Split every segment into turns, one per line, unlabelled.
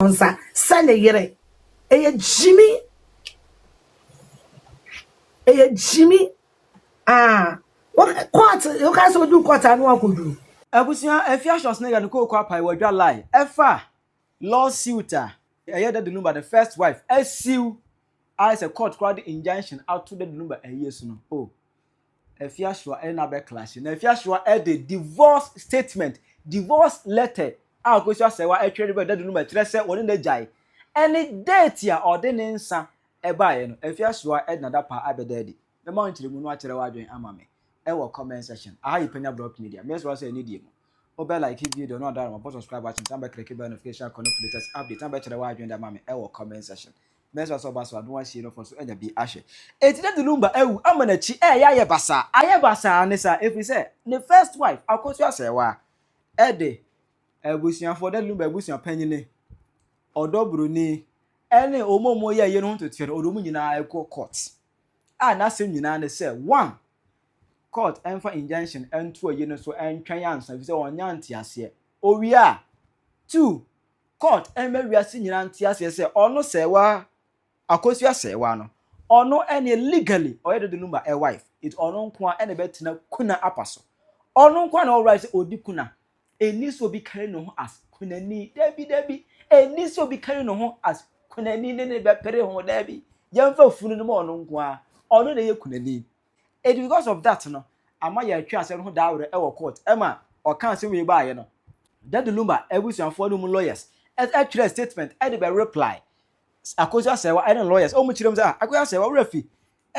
onsa sene yere eye gyimii what court you guys will do court anu akodu
Abusia Afia Schwar na ko kwa pai wadwa lie efa lawsuit Daddy Lumba the first wife sue as a court crowd injunction out to Daddy Lumba years no. Oh, Afia Schwar na be clash na Afia Schwar the divorce statement, divorce letter Akosua Serwaa atwere be Daddy Lumba kire se woni na Gyae any date ya ode ne nsa bae no Afia Schwar na da pa abedadi na ma nkyere mu no akere wadwen amame ewo comment section aha Penyah block media me so say need mu obe like video no da ma subscribe button tamba click bell notification connect latest update tamba kire wadwen da mame ewo comment section me so ba so adon ahye no for so enya bi ahye eti Daddy Lumba ewu amanachi ya basa aye basa ne sa if we say the first wife Akosua Serwaa de Abusia for Daddy Lumba Abusia Penyah odobroni ene omomo ye no to tiere odomu nyina ekọ court na sem nyina ne say one court enfa injunction ento aye no so entwan ansa fi say onya ntiase owia two court enmawiase nyina ntiase say ono Serwaa Akosua Serwaa no ono ene legally oye Daddy Lumba a wife it ono nko ene betina kuna apaso ono nko na all right odi kuna eni so bi kare no ho as kunani dabi eni so bi kare no ho as kunani ne be pere ho dabi yemfa funu no ono nko a ono na ye kunani it because of that no ama ya atwa ase no ho daawre e wo court ema o kan se we ba ye no Daddy Lumba ebusuanfo no mu lawyers actually statement e dey reply Akosua Serwaa and lawyers o mu kirem say Akosua Serwaa refi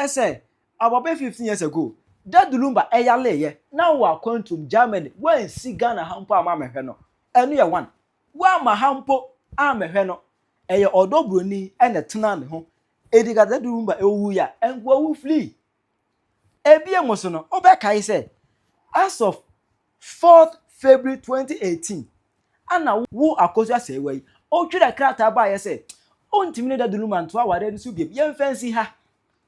say about 15 years ago Daddy Lumba eyaleye na wa quantum Germany when si Ghana hampo ama mehwe no enu ye one wa ma hampo amehwe no eye odobroni ene tena ne ho ediga Daddy Lumba ewu ya engwa wu flee ebie moso no obekai say as of 4th February 2018 ana wo Akosua Serwaa yi o twira krata ba ye say on timine Daddy Lumba nto aware nsu biem ye fancy ha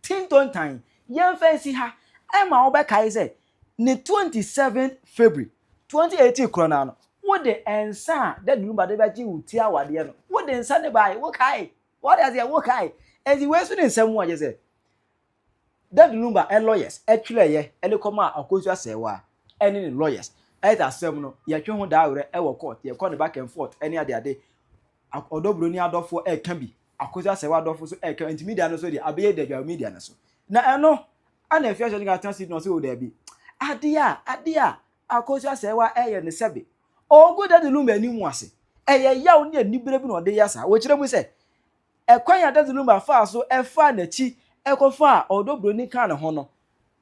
tinton time ye fancy ha Emma obekai say ne 27th February 2018 krona no wo de ensa Daddy Lumba de baji uti awade no wo de ensa ne bai wo kai what does you wo kai ezi we so de ensam wo je say Daddy Lumba lawyers actually ye elekoma Akosua Serwaa any lawyers either asem no ye twe ho daawre e wo court ye call back and forth any ade odobroni adofo e kan bi Akosua Serwaa adofo so e kan media no so de abeye de media no so na eno ana Afia Schwar ga tan sit no so de bi ade a Akosua Serwaa ye ne sebe ogo Daddy Lumba ni mu ase eye yaw ne anibere bi no de yasa wo kire mu se ekwan ya Daddy Lumba fa so e fa na chi ekofa odobroni kan ne ho no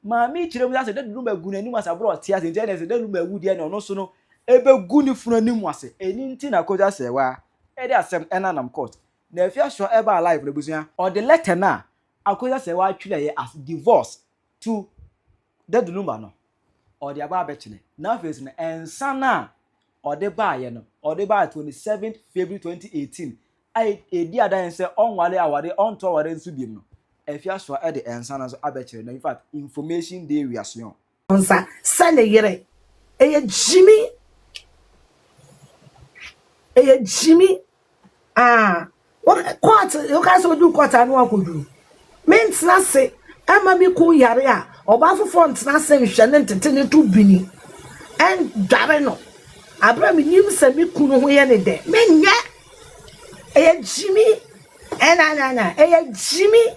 ma mi kire mu ase Daddy Lumba gu na ni mu ase bro tia ase nje Daddy Lumba wu de na no so no ebe gu ni funu ni mu ase eni nti na Akosua Serwaa e de asem enanam court na Afia Schwar eba alive na busuya or the letter na Akosua Serwaa atwile as divorce to Daddy Lumba no or the aba betchine na face na ensa na or the buy no or the buy 27th February 2018 ai edi adan se onwale awade onto awade nsu biem no Afia Schwar e de ensa na so abetchire na in fact information dey reaction
onsa sene yere eye gyimii what court you guys will do court anu akodu mentna se ama mi ku yare a oba fofo ntna se nhwe ne ntete ne to bini en dare no abra mi nim se mi kunu ho ye ne de menye eye gyimii na eye gyimii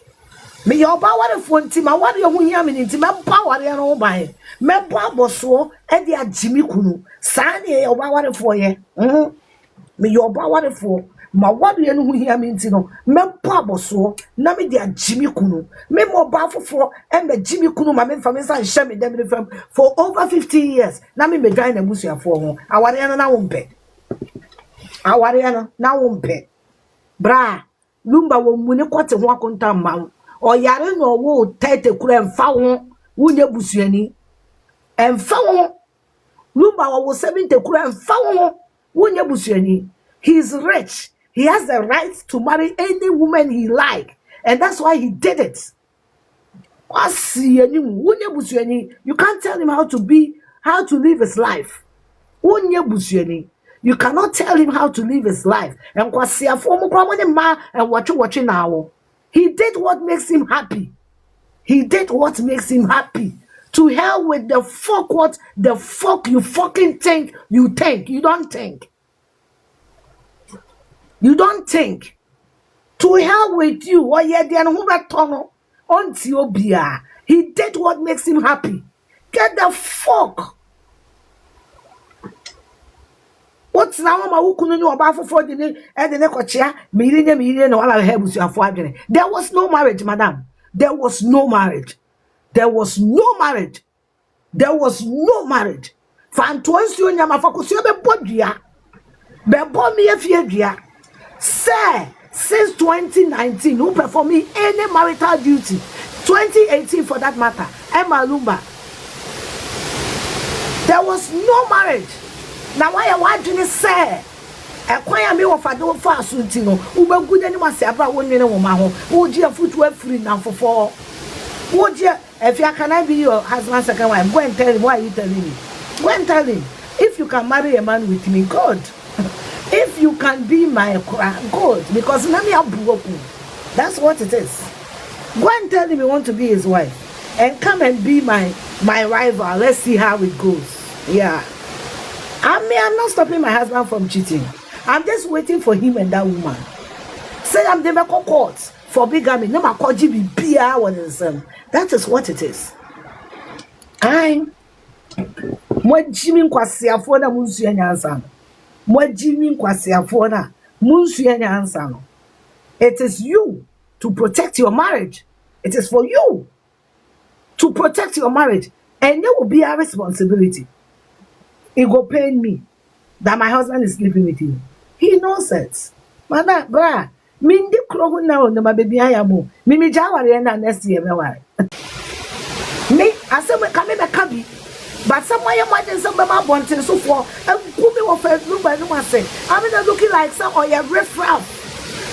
me yo ba ware fo ntima ware ho hia me ntima ba ware no ban me bo aboso e de gyimii kunu sa ne yo ba ware fo ye me yo ba ware fo ma wade no hu hia me ntino me po aboso na me dia gyimii kunu me mo ba fofo e me gyimii kunu ma me fa me san hye me dem fam for over 15 years na me dwan na busuafo ho aware no na wo mpe aware no na wo mpe bra Lumba wo muni kote ho akonta ma o yare no wo tete kura emfa ho wunye busuani emfa ho Lumba wo 70 kura emfa ho wunye busuani. He's rich. He has the right to marry any woman he like. And that's why he did it. You can't tell him how to live his life. You cannot tell him how to live his life. And watching now. He did what makes him happy. He did what makes him happy. To hell with the fuck what the fuck you fucking think you think. You don't think. You don't think. To hell with you. He did what makes him happy. Get the fuck. What's now my ukunu about for the and the nekochia, million all I have was your father. There was no marriage, madam. There was no marriage. There was no marriage. There was no marriage. Fantoins you nyama fakusio be bodia. Be bomb me if Sir, since 2019, who performed me any marital duty? 2018 for that matter. Emma Lumba. There was no marriage. Now why are watching say? Acquire me of a door fast routine. Uber good any must have one minute woman. Would you footwear free now for 4? Would you, if you can I be your husband's second wife? Go and tell him why you telling me. Go and tell him. If you can marry a man with me, God. If you can be my God, because none are broken. That's what it is. Go and tell him you want to be his wife. And come and be my rival. Let's see how it goes. Yeah. I'm not stopping my husband from cheating. I'm just waiting for him and that woman. Say I'm the medical court for bigamy. No matter what that is what it is. I'm what Jimmy Kwasiafona Munsuya. What Jimmy Kwasiafona Munsuya. It is you to protect your marriage. It is for you to protect your marriage. And there will be a responsibility. It will pain me that my husband is sleeping with you. He knows it. Mother, bra, Mindy Crow now, no, my baby, I am. Mimi Jawari and next year. Me, I said, we come in a cabby. But somewhere you might some of my bonds and so forth. And put me off a room by no one say, I'm not looking like some or your riffraff.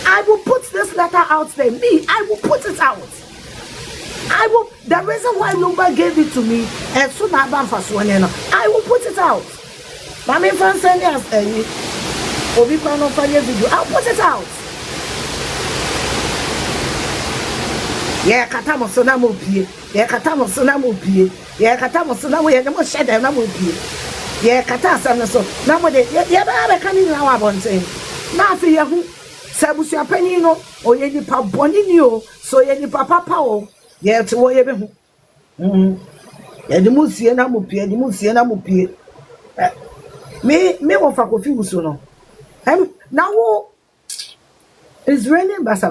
I will put this letter out there. Me, I will put it out. I will. The reason why Lumba gave it to me, and soon I will put it out. Mami Francine has a video. I'll put it out. Yeah, Katamo Sonamupi. Yeah, Katamo Sonamupi. Yeah, Katamo Sonamu. Yeah, no shed and Namupi. Yeah, Katasam. So nowadays, yeah, I can't even know about saying. Now for you, Sabusia Penino, or Yedi Pap Bonino, so Yedi Papa Pao. Yeah, to what you the Musiana Mupi, the Musiana Mupi. Me of a coffee soon. Now it's raining basa.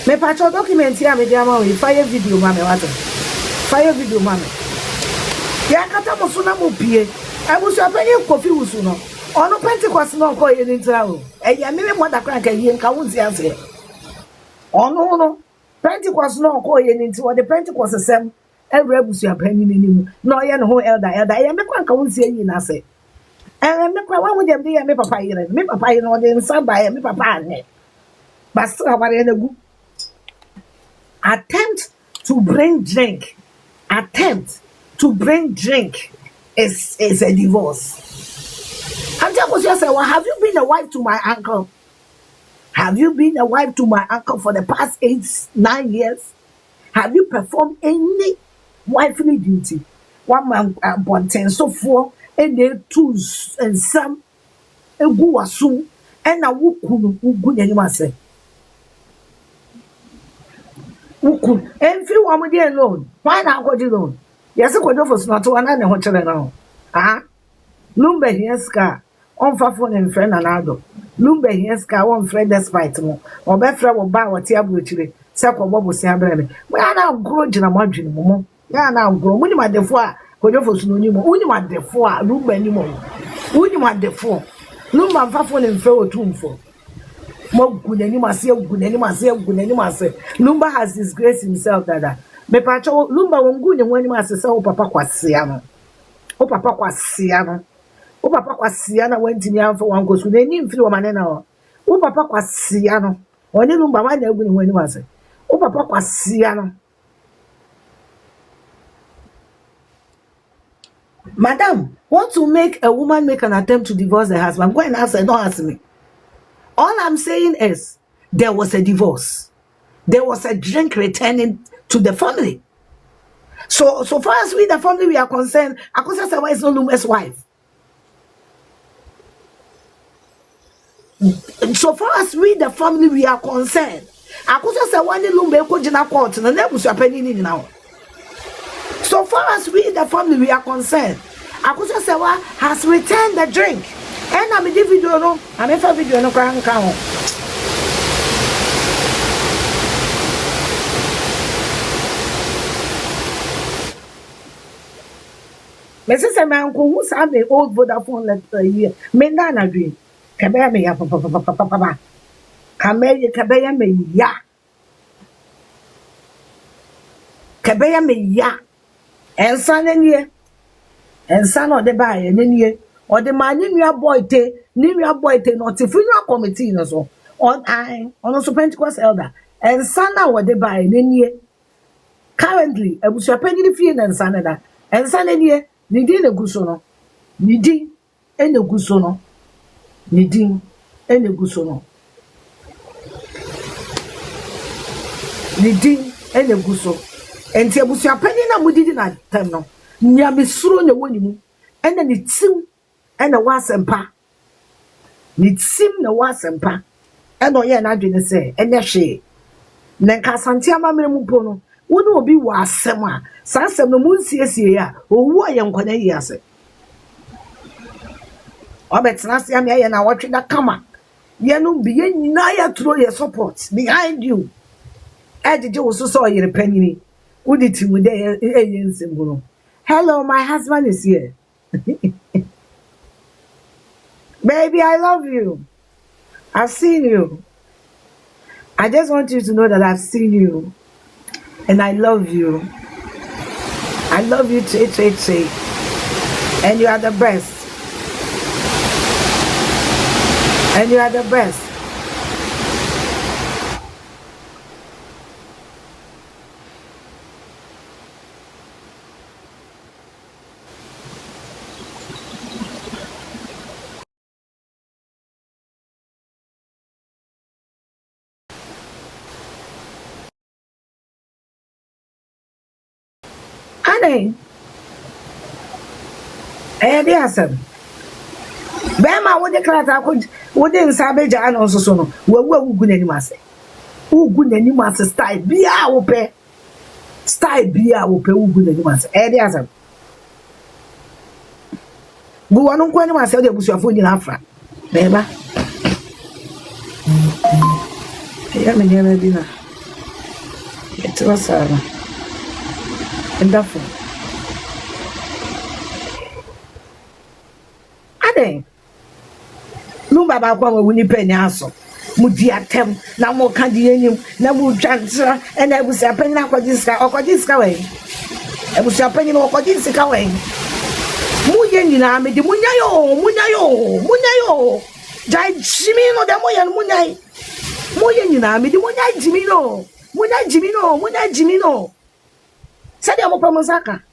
Me patcho document here, me dear mammy, fire video, mammy, water. Fire video, mammy. Yeah, Katamosuna Mupi. I was a penny coffee soon. On a Pentecost, no call you in travel. And you may want to crack a year and Kawunzi. Oh no. Pentecost no call you into what the Pentecost is some every was your penny minimum. No, you know, elder. I am a crank. I won't see you, I say. And I'm not one with them, dear, me papa, me papa, you know, then some by me papa. But still, I want attempt to bring drink. Attempt to bring drink is a divorce. And just say, well, have you been a wife to my uncle? Have you been a wife to my uncle for the past 8-9 years? Have you performed any wifely duty? One man bonten so for and then tools and some a guasu and a wukun anyone say. Wukun and few one with alone. Why not what you know? Yes, a quarter for not to another hotel now. Ah, Lumba here scar. On phone and friend and adult. Lumba here scar one friend despite more. Or better will buy what you have Sako Bobo Sabreme. We are now grudging a margin, Momo. Ya now grow. When you are the four, Kodofos no more. When you are the four, Lumba anymore. When you are the four, Lumba phone and throw a tomb for. More good any must say, good any must say, good any must say. Lumba has disgraced himself, Dada. Me pacho Lumba won't good and when you must say, oh, Papa Quasiano. Oh, Papa Quasiano. Oh, Papa Quasiano went in the for one goes with any influence manana. Oh, Papa Quasiano. When you Lumba, why they're going when you must say. O papa kwasia no Madam, what will make a woman make an attempt to divorce her husband? Go and ask her, don't ask me. All I'm saying is there was a divorce. There was a drink returning to the family. So far as we, the family, we are concerned, Akosua Serwaa is not Lumba's wife. So far as we, the family, we are concerned, Akosua Serwaa ni Lumba eko jina court na nebusu apeni ni now. So far as we, the family, we are concerned, Akosua Serwaa has returned the drink. And I'm a video, no, I'm a video, no, can't count. Mrs. Amanko, who's having old Vodafone letter here? Mendana dream. Kabaya me ya papa. Kabaya me ya. Kabaya me ya. And son and ye. And son of the buy and ye. Or the man in your boy te, not if you are committee or so. On I, on a Pentecost elder. And son what they buy and ye. Currently, I was your penny fee and son and son and ye. Nidi ne gusono. Nidi ene gusono. Nidi ene gusono. Nidi ene guso. Enti abusu apani na mudidi na tem no. Nya mesuro ne woni mu. Ene ne tim ene wasempa. Ne tim na wasempa. Ene oye na adwene se ene hwe. Na nka asante amamere mu po no. Wonu obi wa asem a sa asem no munsiesie ya owu aye nkwana yi ase obetena se am ya na wotwe da kama ye no bi ye nyina ya throw your support behind you ejeje wo so yere panini uditi mu de eye nsemburo. Hello, my husband is here. Baby, I love you. I've seen you. I just want you to know that I've seen you. And I love you. I love you, Che. And you are the best. And you are the best. Annie, dear son. Bema, what the class wouldn't savage and also so. Who good animals? Who good animals style be our pay? Style be our pay, who good animals? Dear son. Go on, when myself, there was your phone in Afra. Bema. I am in dinner. It was wonderful. Ade. Lumba ba kwa wuni Penyah so. Mudi atem na mo ka di enyim na mu twantra na ebusia Penyah okojiska we. Ebusia Penyah no okojiska we. Mu ye nyina me di munya yo. Jai jimi no de mo ye munya. Mu ye nyina me di munya jimi no. Said your promisaka.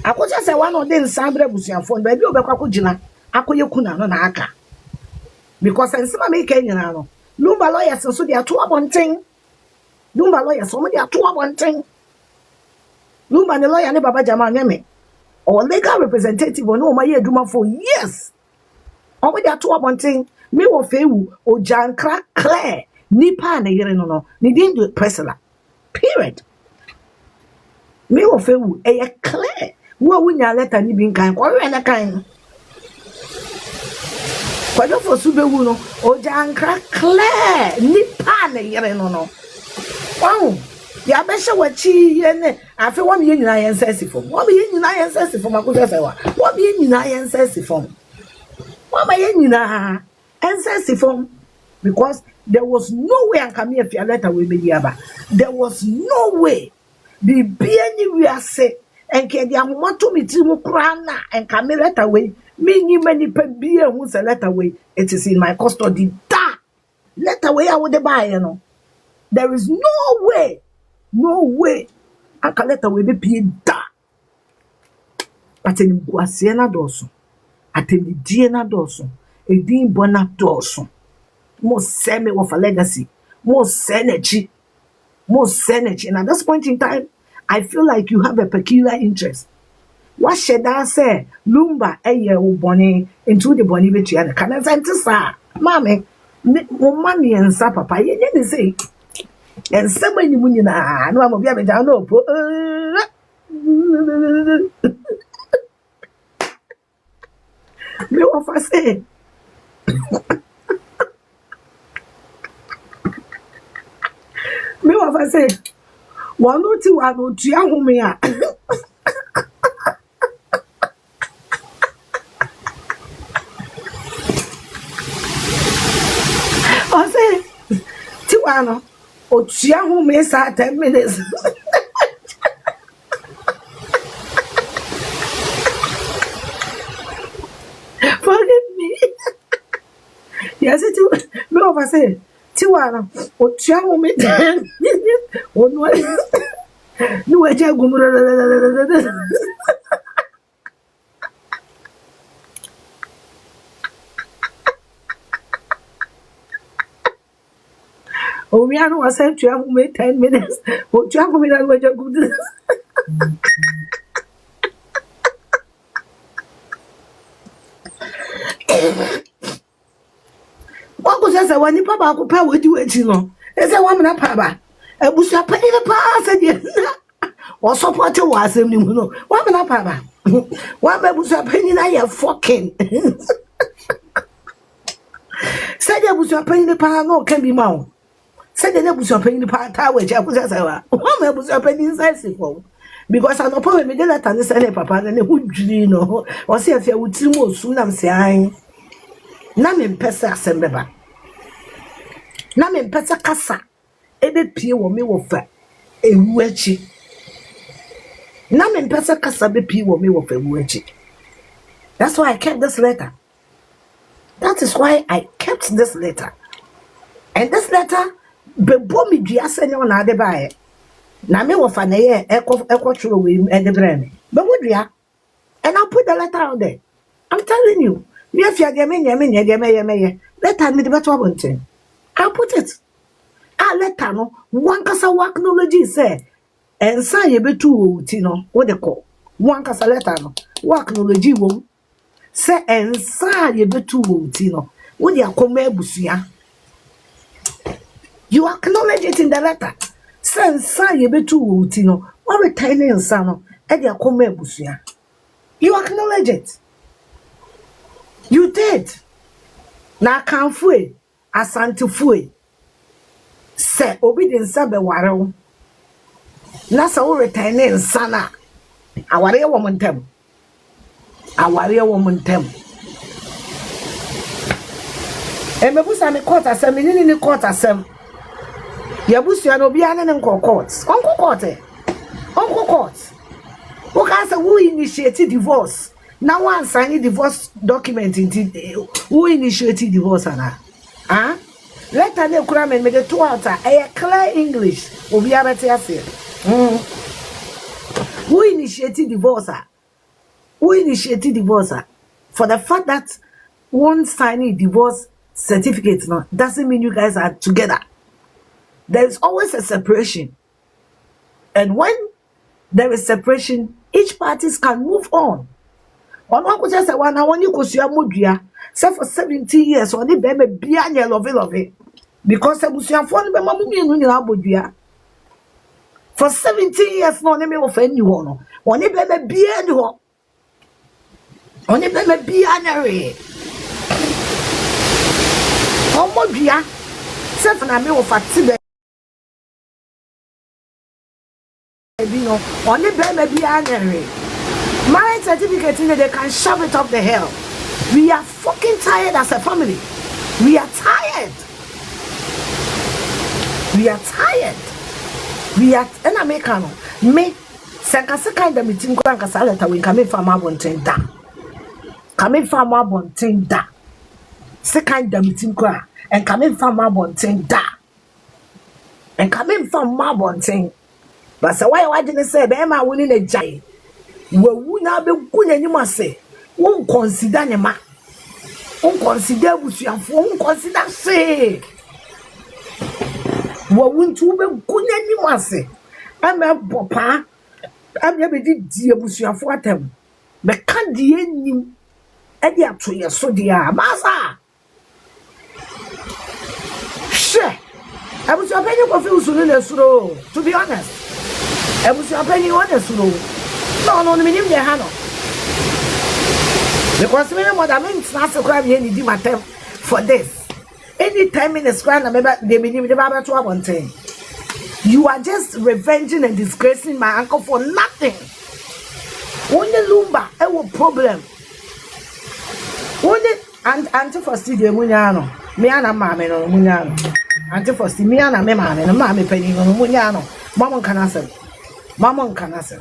Akosua Serwaa no den sambre busuafo ba bi obekwa kugina akoye kuna no na aka. Because ensema make nyina no. Lumba lawyers so dey ato abonten. Lumba lawyers so dey ato abonten. Lumba ne lawyer ne baba jama nyame. Or legal representative no ma ye aduma for years. O dey ato abonten. Me wo fewu o jankra clear nipa na yere no. Ni din do personal. Period. Me wo fewu clear. Wo wunya letter ni bin kan kwa we na kan. Kwa do for subewu no o jankra clear nipa na yere no. Wow. Ya be hye wachi ye ne afi wo me nyina ye nsasifo. Wo me nyina ye nsasifo Akosua Serwaa. Wo me nyina ye nsasifo. Wo ma ye nyina nsasifo because there was no way Anka me Afia letter we be aba. There was no way. Be anywhere say and can the amoto me timu krana and come letter away. Me many pe be who's a letter away. It is in my custody. Da letter away I would buy, you know. There is no way I can letter away be da atenguaseɛ na dɔɔso atemidie na dɔɔso edin bɔ na dɔɔso mo sɛ me wɔ fa legacy mo sɛ n'akyi and at this point in time I feel like you have a peculiar interest. What should I say? Lumba wo bɔne into the bɔne betua no kana sɛ nte saa maame wo mami nsa papa yɛnyɛ ne sɛ nsɛm ani mu nyinaa na wama bi abɛgya na ɔpo me wɔfa sɛ me wɔfa sɛ wɔno ti wa no tua home a ɔsɛ ti wa no otua home saa 10 minutes forgive me yes it me over say ti wa no otua home 10 minutes ono no eje gumuro we are no sent to have 10 minutes. What you have me that way good. What was that when you papa could pay with you? There's a woman up papa. I was a penny the pass again. Or support to was him. Woman up papa. One was a penny I have fucking. Said there was a penny the power no can be mount. Said the neighbors are paying the part which I was as I was opening sensible. Because I don't probably me that and say papa and who you know or say if you would see more soon I'm saying Namin Pesa Sembeba Namin Pesa Casa Ebe Pie wo me wo fa ewuachi Namin Pesa Casa be Pie wo me wo fa ewuachi. That's why I kept this letter. That is why I kept this letter. And this letter bebo mi dua sɛ ne ona ade baaye na me wo fa na ye ekotro we e de brane be wo dua and I'll put the letter out there. I'm telling you me afia de me ye letter me de beto abonten I'll put it letter no one kasa work knowledge say ensa ye betu wo ti no wo de ko one kasa letter no work knowledge wo say ensa ye betu wo ti no wo de akoma abusua. You acknowledge it in the letter. Sense you be too utino. What we tiny and sano, Edia come busia. You acknowledge it. You did. Na can't fue, asante fue. Say obedience sabe waro. Nasa o retine and sana. Aware woman tem. Aware woman tem. E me busa me court asem, ni court asem. Yabusia no bia na nko court. Uncle court. Who can say who initiated divorce? Now one sign divorce document who initiated divorce ana? Let her kura me the two out a clear English. Obi abete ase. Who initiated divorce? Who initiated divorce? For the fact that one signing divorce certificate no doesn't mean you guys are together. There is always a separation. And when there is separation, each parties can move on. On one could say, one, I want you to see a mudia. Say for 17 years, or the baby beyond your love it. Because I was your phone, but mamma, you for 17 years, no name of any one. On the baby beyond you. On the baby beyond your oh, mudia. Say for a meal of a only baby marriage certificate they can shove it up the hill. We are fucking tired as a family. We are tired. And Americano me Sankasa kind of meeting Salata when coming from Abontin da. Coming from Abontin da. Second the meeting and coming from Abontin da. And coming from Mabontin. But so why didn't say Bema winning a Gyae? Wawu na be kunya nyima se. Won consider ne ma. Won consider busuafo, won consider say. Wawu ntu be kunya nyima se. Ama bopa. Ama be di busuafo atam. Me kan di enim. E di ato ye so dia. Masa. She. Abusuafo penny ko fi usunu na suro. To be honest. Abusuafo penny won na suro. No, me nim de ha no. Because me mother me not subscribe any di matter for this. Anytime in the square na me de me nim de ba to abonten. You are just revenging and disgracing my uncle for nothing. Only Lumba, I will problem. Only and anti for studio munyano. Me ana mama no munyano. Anti for studio me ana me mama no mama penny no munyano. Mama kanasa. Mama kanasa.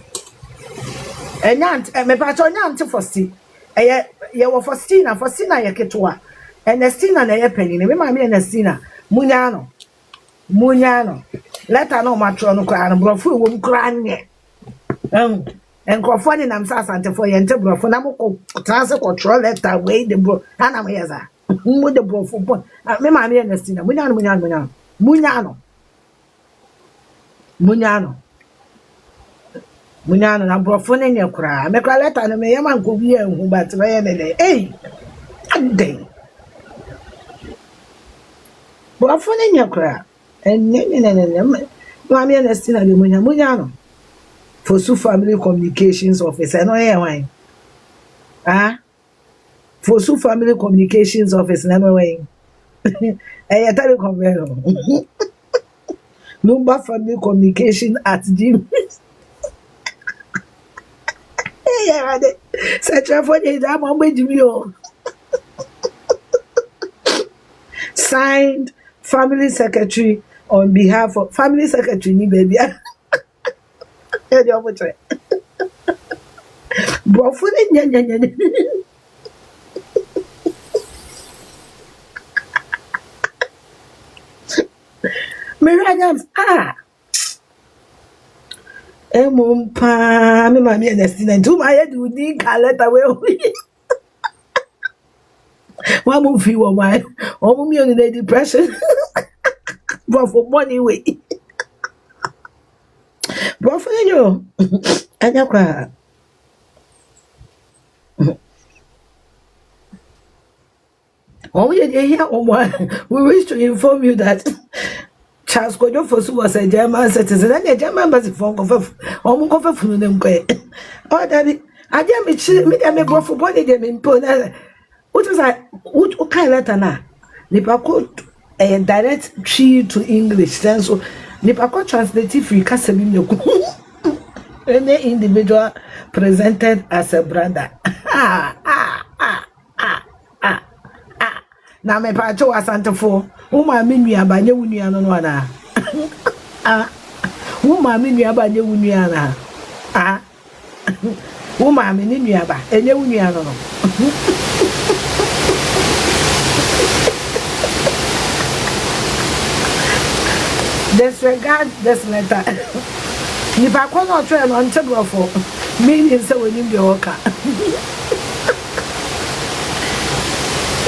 Enyant me pacho nyant for studio. Ye wo for studio ye ketwa. Ernestina na ye penny me mama Ernestina munyano. Munyano. Let her know my tron cry and brofu wom cranye. And crofoni nam sasante for ye ntebro for na mo transfer control letter way the bro ana me yeza. Mu the bro for pon. Me ma me Ernestina munyano. Munyano na brofo ne nye kura. Me kura letter no me yema nko bi enhu but me ye ne. Hey. Adey. Brofo ne nye kura. No, I'm Ernestina de Munyano. For Su Family Communications Office, I know why. For Su Family Communications Office, never way. I tell you, Lumba Family Communication at gyimii. Yeah, such a funny time on gyimii. Signed, Family Secretary. On behalf of Family Secretary, ni baby. Brofu nya. Mirajams Emumpa me mama Ernestina do my head would need letter we. One movie woman, or me on the depression. But for money way. But for you, I never. We wish to inform you that Charles Kojo Fosu was a German citizen and a German embassy from Omukofa Funum. Oh, Daddy, I didn't meet me brought for body them in Pona. What was I? What kind of letter now? Nipako a direct tree to English. Then so Nipako translated free Casabino. Any individual presented as a brother. Na me pacho asante fo. Uma minu abanye wunu no no na. Uma minu abanye wunu na. Uma minu aba enye wunu no no. Disregard this letter. If I call not train on table for meaning so when you worker.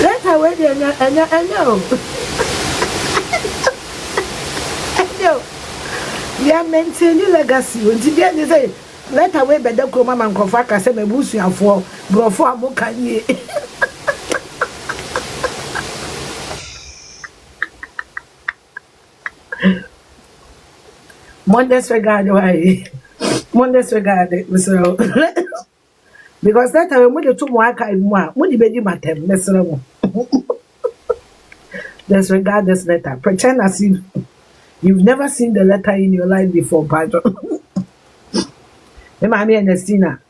Let her wait and know. They are maintaining legacy. When they say, let her wait, but the Kroma and Kofaka say, me bush you for Brofo Abokanye. Mondays regard why? Mondays regard so because that time when you took more archive more, when you be matem, disregard this letter. Pretend as if you've never seen the letter in your life before, Padre. Mommy Ernestina.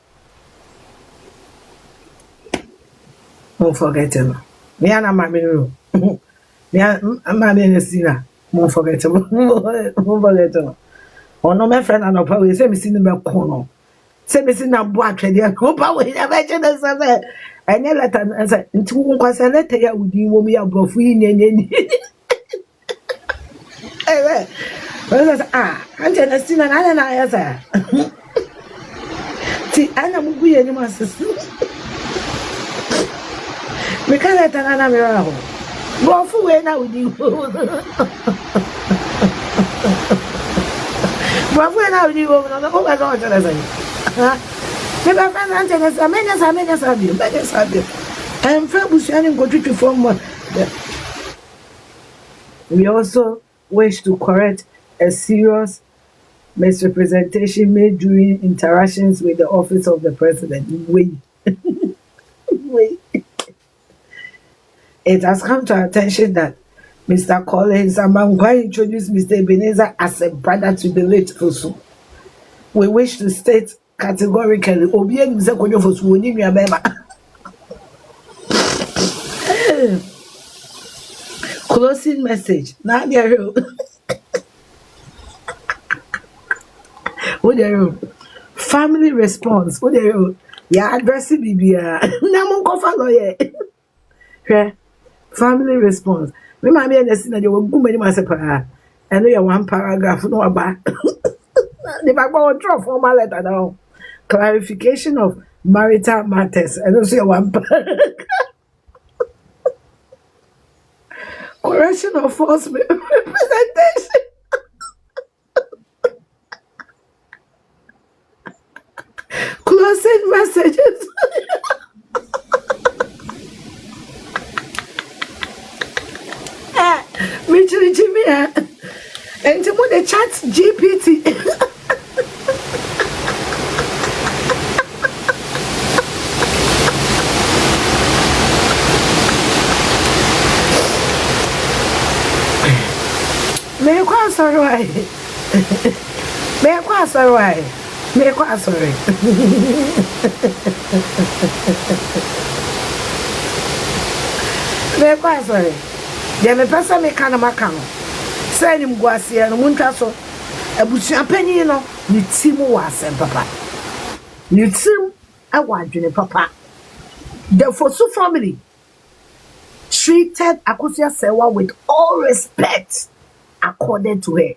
Don't forget him. Me and Mammy Ru. Me and Mammy Ernestina. Won't forget him. Won't forget him. Oh no, my friend, I know probably say me see the corner. Say me see na boa twede. Oh, probably never mention this. And you let her say, into one letter ya would you want me a brofu in. I'm Ernestina, and I say. See, I am going to my sister. We can't let another miracle. Go for where now with you. Go for where now with you. Oh my God, I say. Never find answers. I mean, I'm from go to form one. We also wish to correct a serious misrepresentation made during interactions with the office of the president. Wait. It has come to our attention that Mr. Collins Amangwa introduced Mr. Ebenezer as a brother to the late Fosu. We wish to state categorically, closing message. Now there family response. Yeah, address it, Bibia. Namun kofa lawyer. Family response. Me ma be understand that you will go many masepa. I know you one paragraph no about. The back one draw formal letter now. Clarification of marital matters. I don't see one paragraph. Correction of false representation. Closing messages. Mitchell Jimmy and to the chat GPT. Me quite sorry. Me quite sorry. Me quite sorry. Me quite sorry. They me person me kana makano. Say ni mguasia no muntwa so. Abusua panyin no ni timu wa asem papa. Ni tim awadwene papa. The Fosu family treated Akosua Serwaa with all respect accorded to her.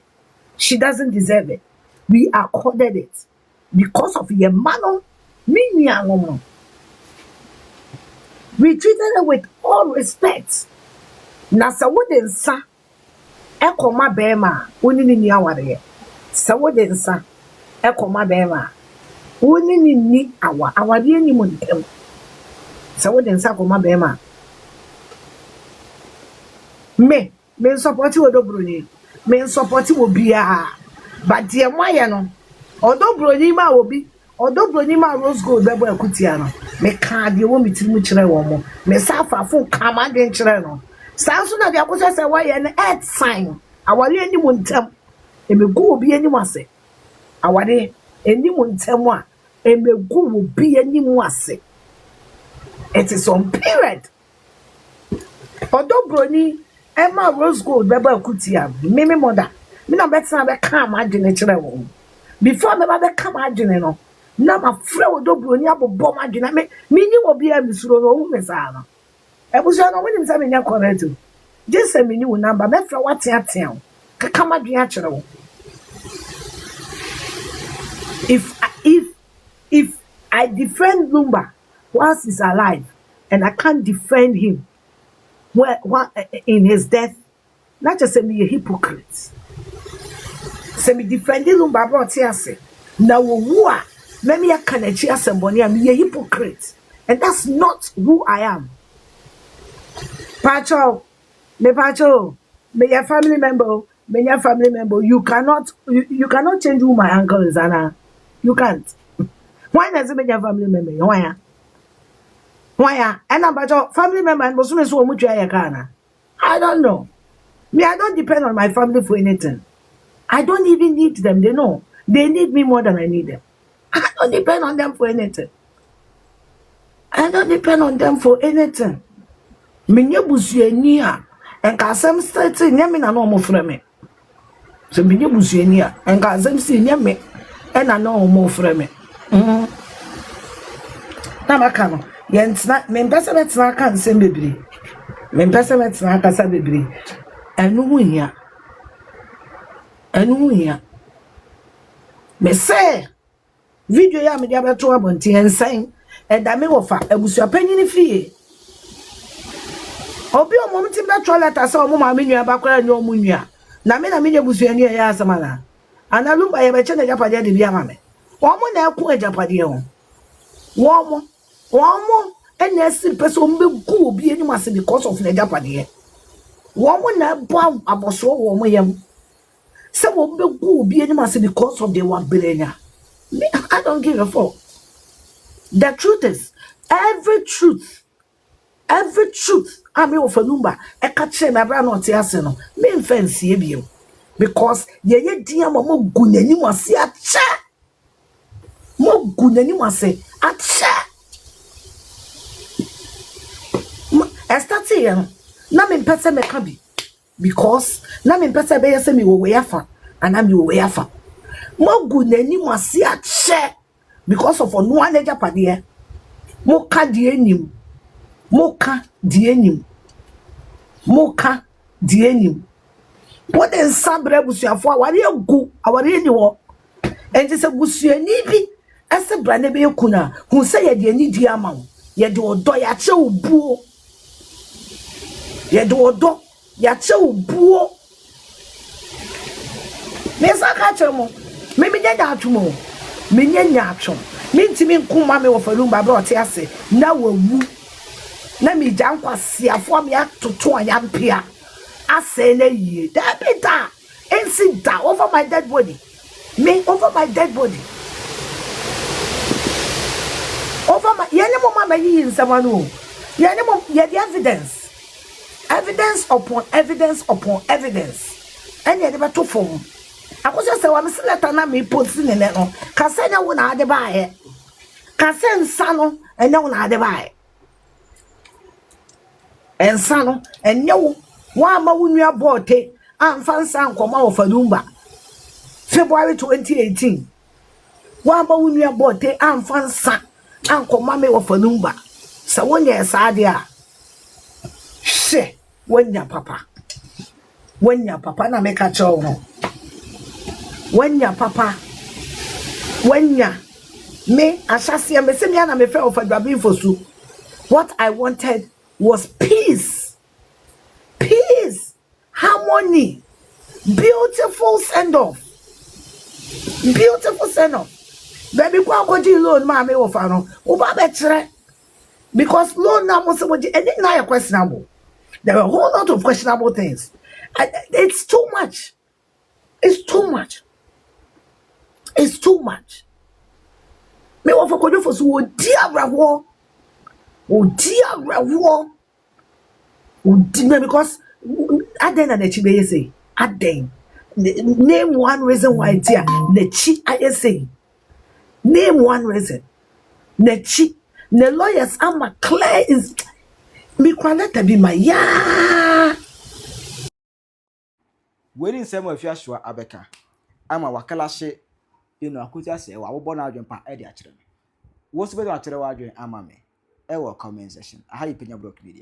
She doesn't deserve it. We accorded it because of your mano. We treated her with all respect. Na sa wode nsa ekoma bema woni ni aware sa wode nsa ekoma bema woni ni awade ni mo ntem sa wode nsa ekoma bema me support odobroni me support obia but de moye no odobroni ma obi odobroni ma rose gold bebo akutia no me ka de wo mitirimu kire wo mo me safafo kama de kire no Sansu na dia Akosua Serwaa ye na earth sign awale ani mu ntem emegu obi ani mu ase awale ani mu ntem a emegu obi ani mu ase. It is on period odobroni Emma Rose Gold beba akutia me mother me na betina be kam adwene kire wo before me ba be kam adwene no na ma frɛ odobroni abobɔ ma adwene me ni obi a misuro no hu me sa no Ebusua no woni msa menya correct. Just say me ni wo number me fra watiatia. Kaka madua kire wo. If I defend Lumba whilst he's alive and I can't defend him in his death, not just say me a hypocrite. Say me defending Lumba brought here. Now wo a me me akanechi asemboni am me a hypocrite. And that's not who I am. Pacho, me your family member, you cannot change who my uncle is, Anna. You can't. Why does it make your family member? Why? And about family member and Muslims who much I don't know. Me, I don't depend on my family for anything. I don't even need them. They know. They need me more than I need them. I don't depend on them for anything. Menye busuani a enka asem state nyame na no mo frɛ me so menye busuani a enka asem si nyame na no mo frɛ me na maka no yentsna me mpese betna kan sem bebre me mpese betna kasa bebre enu hu hia me say video ya me dia beto abonti ensan e da me wo fa abusua panyini fie obi o mom tim da toilet asa o mama me nua ba kwara nyo mu nua na me nya busua ni ya asamala ana Lumba ye be che na japade de bia ma me wo mo na eku ajapade ho wo mo ena esi person mbe gu obi enyum ase because of na japade wo mo na bo aboso wo mo yam se wo mbe gu obi enyum ase because of the one brenya. Me, I don't give a fuck. The truth is, every truth, I mean, of a Lumba, I catch him, I ran on Tiasino, me fancy you. Because ye dear Momo Gunani was see a chat. Mo Gunani was say, a chat. I start saying, Namin Pesa Mekabi. Because Namin Pesa Bay say me way afa, and I'm you way afa. Mo Gunani was see a chat. Because of no one Japade. Moka dienim. Moka dienim. Moka dienim. What is Sabre Busiafo? What you go? Our radio. And it's a Busia nibi. As a brandebe kuna, who say ye need diamond. Ye do do ya chow boo. Ye do ya chow boo. Mesa catchamo. Maybe that more. Minyanyatro mintimi nkuma me wo Lumba bro te ase na wawu na mi jankwa siafo me atoto ayampia ase na yie da beta ensi da over my dead body me over my dead body over my yene mo mama yi nsama no yene mo ye the evidence upon evidence upon evidence and ye de beto form Akosua Serwaa me seleta na me post ne no kase nya wo na ade baaye kase nsa no enya wo na ade baaye ensa no enya wo wa ma wo nua bote amfa nsa nkoma wo Lumba February 2018 wa ma wo nua bote amfa nsa ankoma me wo Lumba sa wonya sa ade a she wonya papa na me ka cho no Wenya papa wenya me ashasia me se me na me fe of adwabin fosu. What I wanted was peace, harmony, beautiful send off, baby kwa koji loan ma me of ano uba betre because loan na mo se mo and na ya questionable. There were a whole lot of questionable things. It's too much. It's too much. Me wa for kodo for so odi because aden na chi be say aden name one reason why dia na chi I say name one reason na chi the lawyers am clear is me kwaleta be my ya
Waiting some of Afia Schwar abeka. Ama wakalashe Akosua Serwaa wo bona adwen pa e de akire. Wo so be de akire wa adwen ama me. E wo comment section. Aha yi Penyah block media.